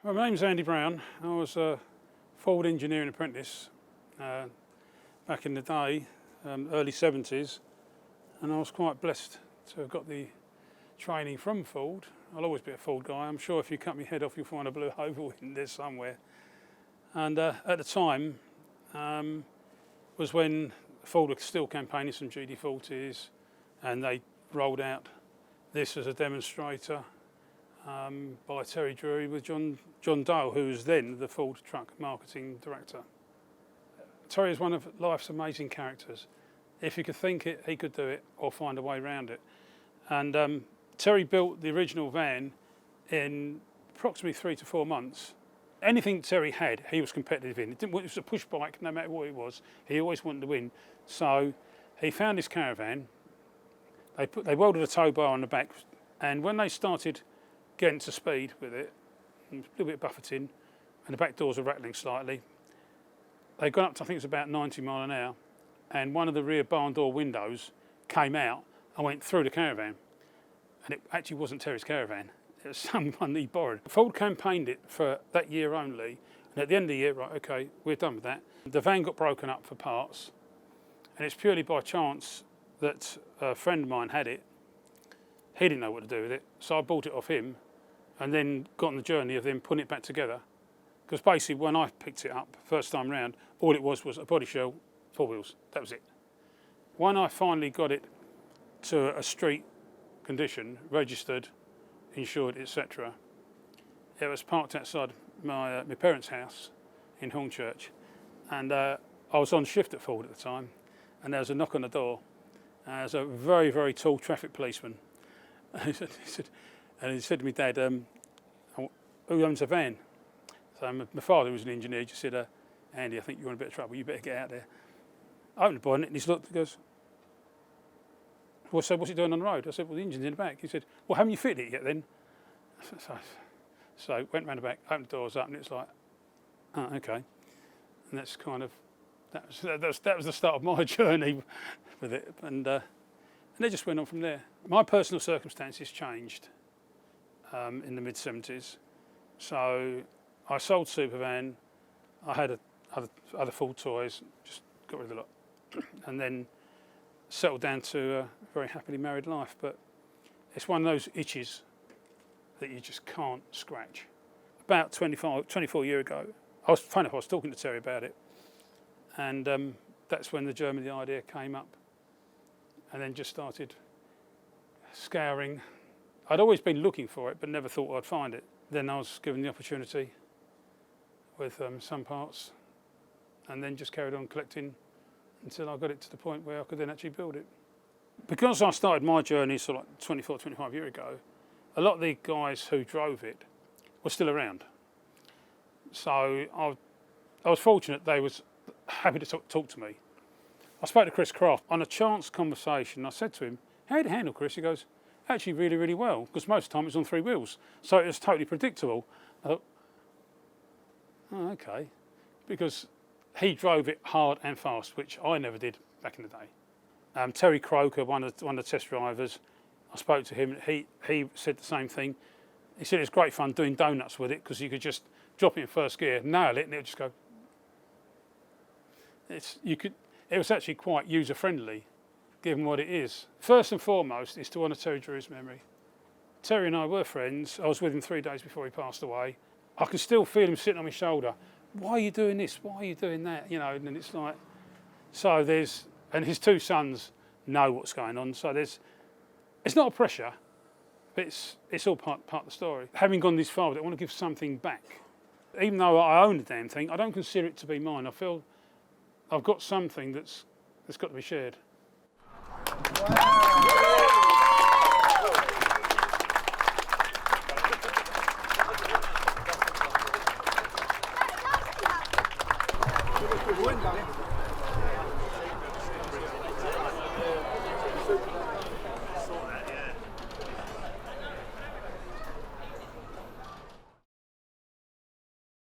Well, my name's Andy Brown. I was a Ford engineering apprentice back in the day, early 70s, and I was quite blessed to have got the training from Ford. I'll always be a Ford guy. I'm sure if you cut my head off, you'll find a blue oval in there somewhere. And at the time was when Ford was still campaigning some GD40s, and they rolled out this as a demonstrator by Terry Drury with John Dale, who was then the Ford truck marketing director. Terry is one of life's amazing characters. If he could think it, he could do it or find a way around it. And Terry built the original van in approximately 3 to 4 months. Anything Terry had, he was competitive in. It was a push bike, no matter what it was. He always wanted to win. So he found his caravan. They welded a tow bar on the back, and when they started getting to speed with it, a little bit of buffeting, and the back doors were rattling slightly, they got up to, I think it was about 90 mile an hour, and one of the rear barn door windows came out and went through the caravan. And it actually wasn't Terry's caravan, it was someone he borrowed. Ford campaigned it for that year only, and at the end of the year, right, okay, we're done with that. The van got broken up for parts, and it's purely by chance that a friend of mine had it. He didn't know what to do with it, so I bought it off him, and then got on the journey of then putting it back together. Because basically when I picked it up first time round, all it was a body shell, 4 wheels, that was it. When I finally got it to a street condition, registered, insured, etc., it was parked outside my parents' house in Hornchurch, and I was on shift at Ford at the time, and there was a knock on the door. There's a very, very tall traffic policeman. And he said to me, Dad, who owns a van? So my father, who was an engineer, just said, Andy, I think you're in a bit of trouble, you better get out there. I opened the bonnet and he's looked and goes, well, so what's it doing on the road? I said, well, the engine's in the back. He said, well, haven't you fitted it yet then? So went round the back, opened the doors up, and it's like, oh, okay. And that's kind of, that was the start of my journey with it. And it just went on from there. My personal circumstances changed in the mid-70s. So I sold Supervan, I had other Ford toys, just got rid of the lot, and then settled down to a very happily married life. But it's one of those itches that you just can't scratch. About 24 years ago, I was talking to Terry about it, and that's when the Germany idea came up, and then just started scouring. I'd always been looking for it, but never thought I'd find it. Then I was given the opportunity with some parts, and then just carried on collecting until I got it to the point where I could then actually build it. Because I started my journey sort of like 24, 25 years ago, a lot of the guys who drove it were still around. So I was fortunate they was happy to talk to me. I spoke to Chris Craft on a chance conversation. I said to him, how did you handle, Chris? He goes, actually really, really well, because most of the time it's on 3 wheels. So it was totally predictable. I thought, oh, okay. Because he drove it hard and fast, which I never did back in the day. Terry Croker, one of the test drivers, I spoke to him, he said the same thing. He said it's great fun doing donuts with it, because you could just drop it in first gear, nail it, and it would just go. It was actually quite user-friendly, given what it is. First and foremost is to honour Terry Drury's memory. Terry and I were friends. I was with him 3 days before he passed away. I can still feel him sitting on my shoulder. Why are you doing this? Why are you doing that? You know, and it's like, so and his 2 sons know what's going on. So it's not a pressure, but it's all part of the story. Having gone this far, I want to give something back. Even though I own the damn thing, I don't consider it to be mine. I feel I've got something that's got to be shared. Wow.